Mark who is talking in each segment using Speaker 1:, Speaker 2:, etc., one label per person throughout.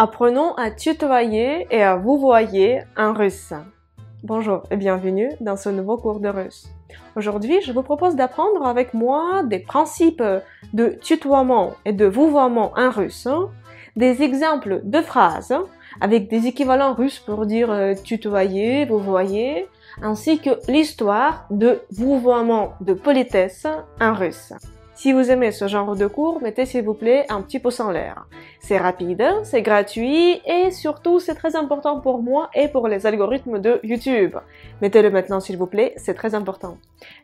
Speaker 1: Apprenons à tutoyer et à vouvoyer en russe. Bonjour et bienvenue dans ce nouveau cours de russe. Aujourd'hui, je vous propose d'apprendre avec moi des principes de tutoiement et de vouvoiement en russe, des exemples de phrases avec des équivalents russes pour dire tutoyer, vouvoyer, ainsi que l'histoire de vouvoiement de politesse en russe. Si vous aimez ce genre de cours, mettez s'il vous plaît un petit pouce en l'air. C'est rapide, c'est gratuit et surtout c'est très important pour moi et pour les algorithmes de YouTube. Mettez-le maintenant s'il vous plaît, c'est très important.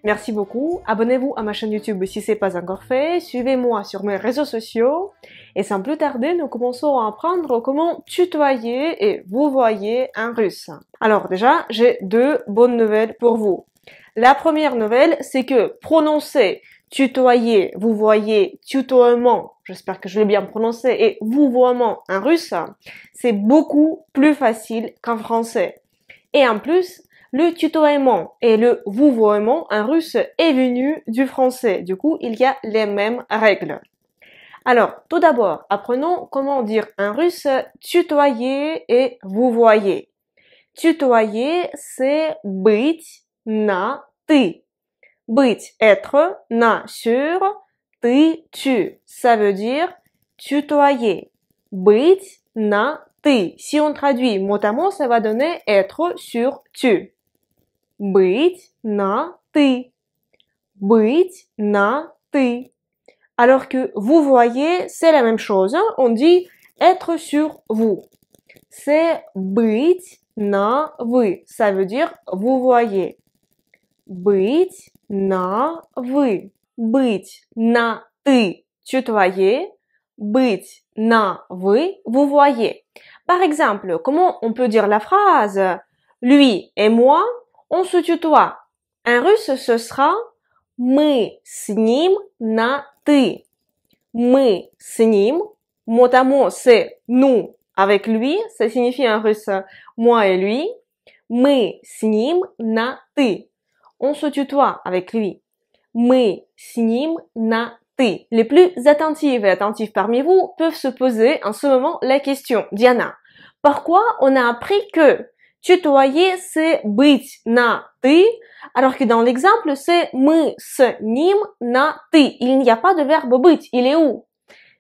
Speaker 1: Merci beaucoup, abonnez-vous à ma chaîne YouTube si ce n'est pas encore fait, suivez-moi sur mes réseaux sociaux et sans plus tarder, nous commençons à apprendre comment tutoyer et vouvoyer en russe. Alors déjà, j'ai deux bonnes nouvelles pour vous. La première nouvelle, c'est que prononcer tutoyer, vouvoyer, tutoiement, j'espère que je l'ai bien prononcé, et vouvoiement en russe, c'est beaucoup plus facile qu'en français. Et en plus, le tutoiement et le vouvoiement en russe est venu du français. Du coup, il y a les mêmes règles. Alors, tout d'abord, apprenons comment dire en russe tutoyer et vouvoyer. Tutoyer, c'est быть на ты. Быть, être, на, sur, ты, tu. Ça veut dire tutoyer. Быть на ты. Si on traduit mot à mot, ça va donner être sur tu. Быть на ты. Быть на ты. Alors que vous voyez, c'est la même chose. Hein? On dit être sur vous. C'est быть на вы. Ça veut dire vous voyez. Быть на вы. Быть на ты. Tutoyer. Быть на вы. Vous voyez. Par exemple, comment on peut dire la phrase lui et moi, on se tutoie. En russe, ce sera мы с ним на ты. Мы с ним. Mot à mot, c'est nous avec lui. Ça signifie en russe moi et lui. Мы с ним на ты. On se tutoie avec lui. Мы с ним на ты. Les plus attentifs et attentifs parmi vous peuvent se poser en ce moment la question. Diana, pourquoi on a appris que tutoyer c'est быть на ты, alors que dans l'exemple c'est мы с ним на ты. Il n'y a pas de verbe быть. Il est où?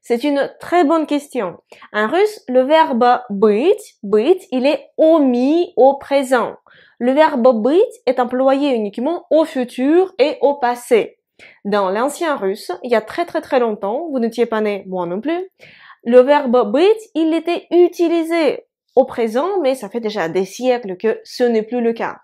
Speaker 1: C'est une très bonne question. En russe, le verbe быть, il est omis au présent. Le verbe быть est employé uniquement au futur et au passé. Dans l'ancien russe, il y a très longtemps, vous n'étiez pas né, moi non plus, le verbe быть, il était utilisé au présent, mais ça fait déjà des siècles que ce n'est plus le cas.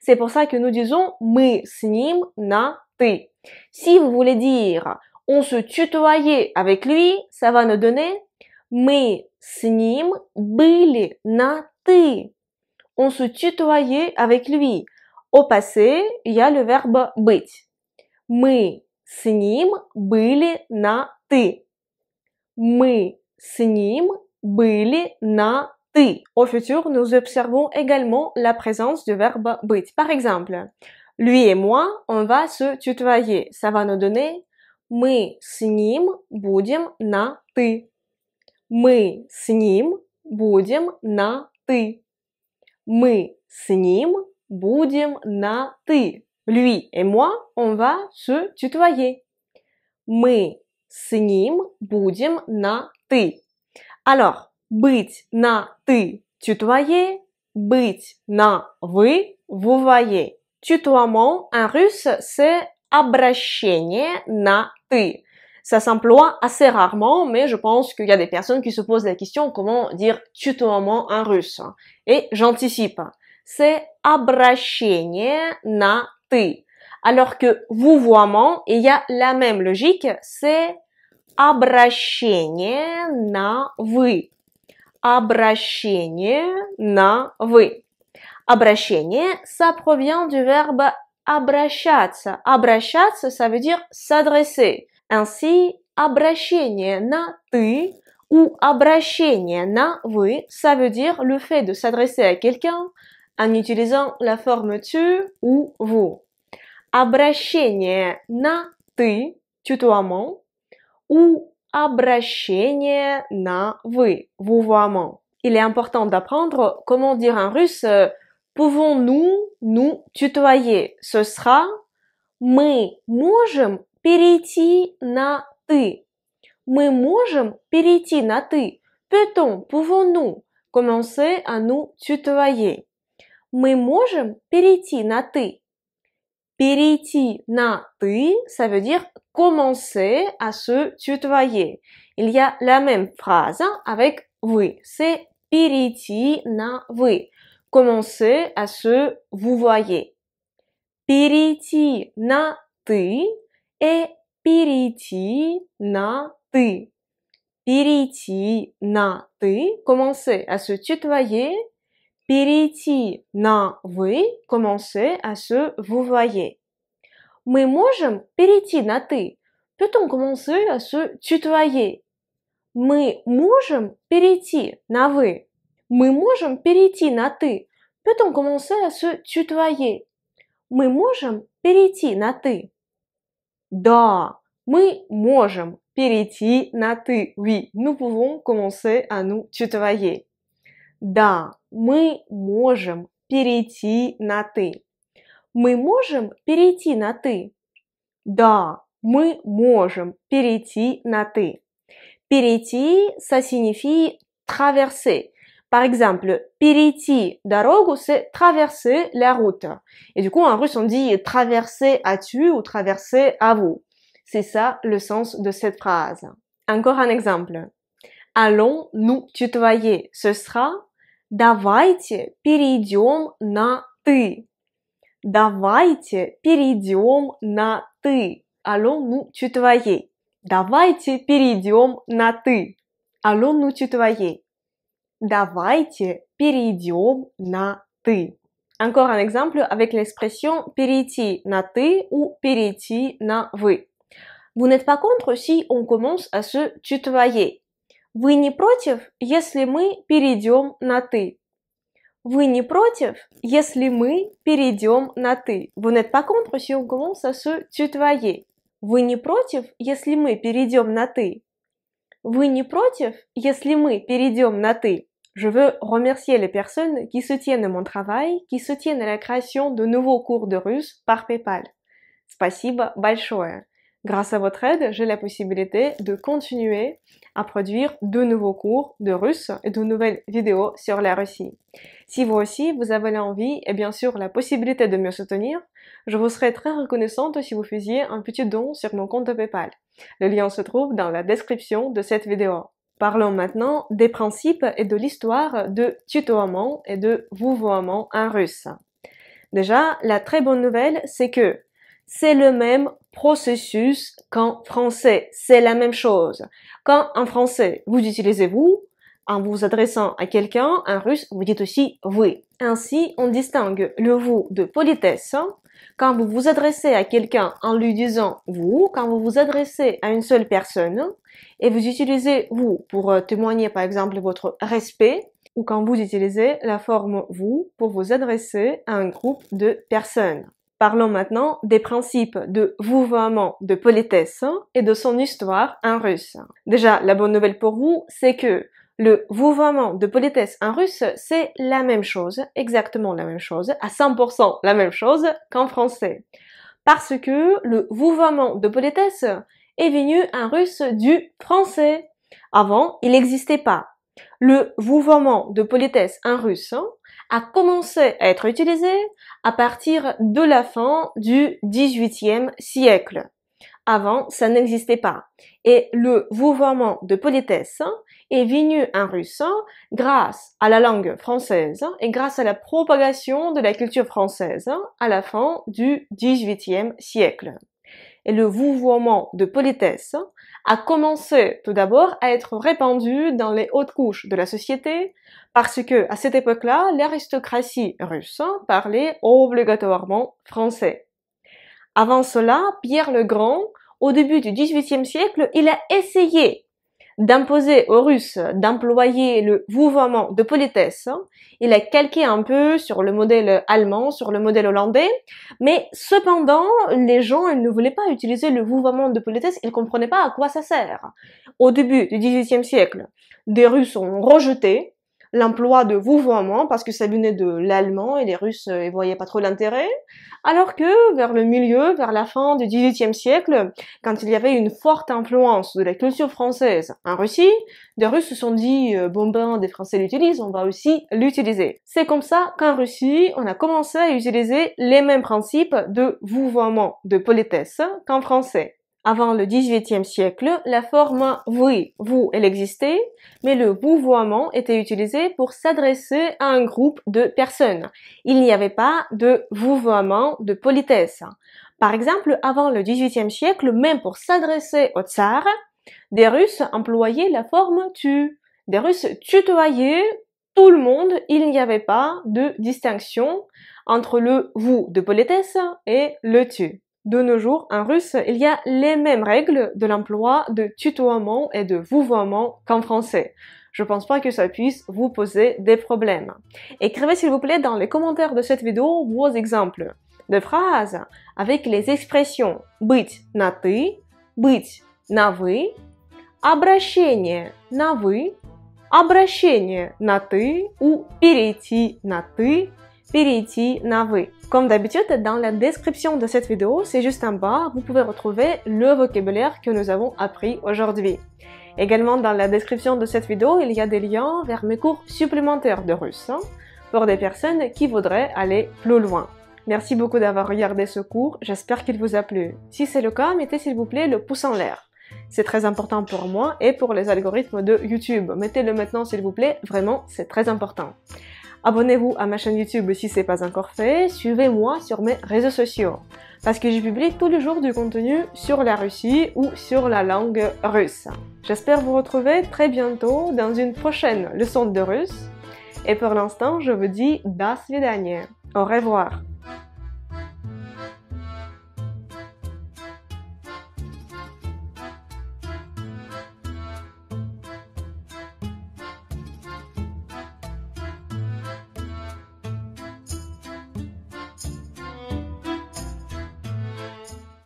Speaker 1: C'est pour ça que nous disons мы с ним на ты. Si vous voulez dire on se tutoyait avec lui, ça va nous donner мы с ним были на ты. On se tutoyait avec lui. Au passé, il y a le verbe быть. Мы с ним были на ты. Мы с ним были на ты. Au futur, nous observons également la présence du verbe быть. Par exemple, lui et moi, on va se tutoyer. Ça va nous donner мы с ним будем на ты. Мы с ним будем на ты. Мы с ним будем на ты. Lui et moi, on va se tutoyer. Мы с ним будем на ты. Alors, быть на ты, tutoyer, быть на вы, vouvoyer. Tutoiement en russe, c'est обращение на ты. Ça s'emploie assez rarement, mais je pense qu'il y a des personnes qui se posent la question comment dire tutoiement en russe. Et j'anticipe. C'est обращение на ты. Alors que vouvoiement, il y a la même logique, c'est обращение на вы. Обращение на вы. Обращение, ça provient du verbe обращаться. Обращаться, ça veut dire s'adresser. Ainsi, обращение на ты ou обращение на вы, ça veut dire le fait de s'adresser à quelqu'un en utilisant la forme tu ou vous. Обращение на ты, tutoiement, ou обращение на вы, vouvoiement. il est important d'apprendre comment dire en russe pouvons-nous nous tutoyer. Ce sera мы можем перейти на ты. Мы можем перейти на ты. Peut-on, pouvons-nous commencer à nous tutoyer. Мы можем перейти на ты. Перейти на ты, ça veut dire commencer à se tutoyer. Il y a la même phrase avec вы. C'est перейти на вы. Commencer à se vouvoyer. Перейти на ты et перейти на ты. Перейти на ты, commencer à se tutoyer. Перейти на вы, commencer à se vouvoyer. Мы можем перейти на ты. Peut-on commencer à se tutoyer? Мы можем перейти на вы. Мы можем перейти на ты. Peut-on commencer à se tutoyer? Мы можем перейти на ты. Да, мы можем перейти на ты. Oui, nous pouvons commencer à nous tutoyer. Да, мы можем перейти на ты. Мы можем перейти на ты. Да, мы можем перейти на ты. Перейти, ça signifie traverser. Par exemple, перейти дорогу, c'est traverser la route. Et du coup, en russe, on dit traverser à-tu ou traverser à vous. C'est ça le sens de cette phrase. Encore un exemple. Allons nous tutoyer. Ce sera давайте перейдем на ты. Давайте перейдем на ты. Allons nous tutoyer. Давайте перейдем на ты. Allons nous tutoyer. Давайте перейдем на ты. Encore un exemple avec l'expression перейти на ты ou перейти на вы. Vous n'êtes pas contre si on commence à se tutoyer. Вы не против, если мы перейдем на ты? Вы не против, если мы перейдем на ты? Vous n'êtes pas contre si on commence à se tutoyer. Вы не против, если мы перейдем на ты? Вы не против, если мы перейдем на ты? Je veux remercier les personnes qui soutiennent mon travail, qui soutiennent la création de nouveaux cours de russe par PayPal. Спасибо большое. Grâce à votre aide, j'ai la possibilité de continuer à produire de nouveaux cours de russe et de nouvelles vidéos sur la Russie. Si vous aussi, vous avez l'envie et bien sûr la possibilité de me soutenir, je vous serais très reconnaissante si vous faisiez un petit don sur mon compte PayPal. Le lien se trouve dans la description de cette vidéo. Parlons maintenant des principes et de l'histoire de tutoiement et de vouvoiement en russe. Déjà, la très bonne nouvelle, c'est que c'est le même processus qu'en français. C'est la même chose. Quand en français, vous utilisez vous, en vous adressant à quelqu'un, en russe, vous dites aussi вы. Ainsi, on distingue le vous de politesse. Quand vous vous adressez à quelqu'un en lui disant vous, quand vous vous adressez à une seule personne, et vous utilisez vous pour témoigner par exemple votre respect, ou quand vous utilisez la forme vous pour vous adresser à un groupe de personnes. Parlons maintenant des principes de vouvoiement de politesse et de son histoire en russe. Déjà, la bonne nouvelle pour vous, c'est que le vouvoiement de politesse en russe, c'est la même chose, exactement la même chose, à 100% la même chose qu'en français. Parce que le vouvoiement de politesse est venu en russe du français. Avant, il n'existait pas. Le vouvoiement de politesse en russe a commencé à être utilisé à partir de la fin du XVIIIe siècle. Avant, ça n'existait pas. Et le vouvoiement de politesse est venu en russe grâce à la langue française et grâce à la propagation de la culture française à la fin du XVIIIe siècle. Et le vouvoiement de politesse a commencé tout d'abord à être répandu dans les hautes couches de la société parce que, à cette époque-là, l'aristocratie russe parlait obligatoirement français. Avant cela, Pierre le Grand, au début du XVIIIe siècle, il a essayé d'imposer aux Russes d'employer le vouvoiement de politesse. Il a calqué un peu sur le modèle allemand, sur le modèle hollandais, mais cependant, les gens ils ne voulaient pas utiliser le vouvoiement de politesse, ils ne comprenaient pas à quoi ça sert. Au début du XVIIIe siècle, des Russes ont rejeté l'emploi de vouvoiement parce que ça venait de l'allemand et les Russes ne voyaient pas trop l'intérêt. Alors que vers le milieu, vers la fin du XVIIIe siècle, quand il y avait une forte influence de la culture française en Russie, des Russes se sont dit bon ben, des Français l'utilisent, on va aussi l'utiliser. C'est comme ça qu'en Russie, on a commencé à utiliser les mêmes principes de vouvoiement, de politesse qu'en français. Avant le XVIIIe siècle, la forme oui, vous, elle existait, mais le vouvoiement était utilisé pour s'adresser à un groupe de personnes. Il n'y avait pas de vouvoiement de politesse. Par exemple, avant le XVIIIe siècle, même pour s'adresser au tsar, des Russes employaient la forme tu. Des Russes tutoyaient tout le monde, il n'y avait pas de distinction entre le vous de politesse et le tu. De nos jours, en russe, il y a les mêmes règles de l'emploi de tutoiement et de vouvoiement qu'en français. Je pense pas que ça puisse vous poser des problèmes. Écrivez s'il vous plaît dans les commentaires de cette vidéo vos exemples de phrases avec les expressions быть на ты, быть на вы, обращение на вы, обращение на ты ou перейти на ты, перейти на вы. Comme d'habitude, dans la description de cette vidéo, c'est juste en bas, vous pouvez retrouver le vocabulaire que nous avons appris aujourd'hui. Également, dans la description de cette vidéo, il y a des liens vers mes cours supplémentaires de russe pour des personnes qui voudraient aller plus loin. Merci beaucoup d'avoir regardé ce cours, j'espère qu'il vous a plu. Si c'est le cas, mettez s'il vous plaît le pouce en l'air. C'est très important pour moi et pour les algorithmes de YouTube. Mettez-le maintenant s'il vous plaît, vraiment, c'est très important. Abonnez-vous à ma chaîne YouTube si ce n'est pas encore fait, suivez-moi sur mes réseaux sociaux, parce que je publie tous les jours du contenu sur la Russie ou sur la langue russe. J'espère vous retrouver très bientôt dans une prochaine leçon de russe, et pour l'instant je vous dis до свидания, au revoir.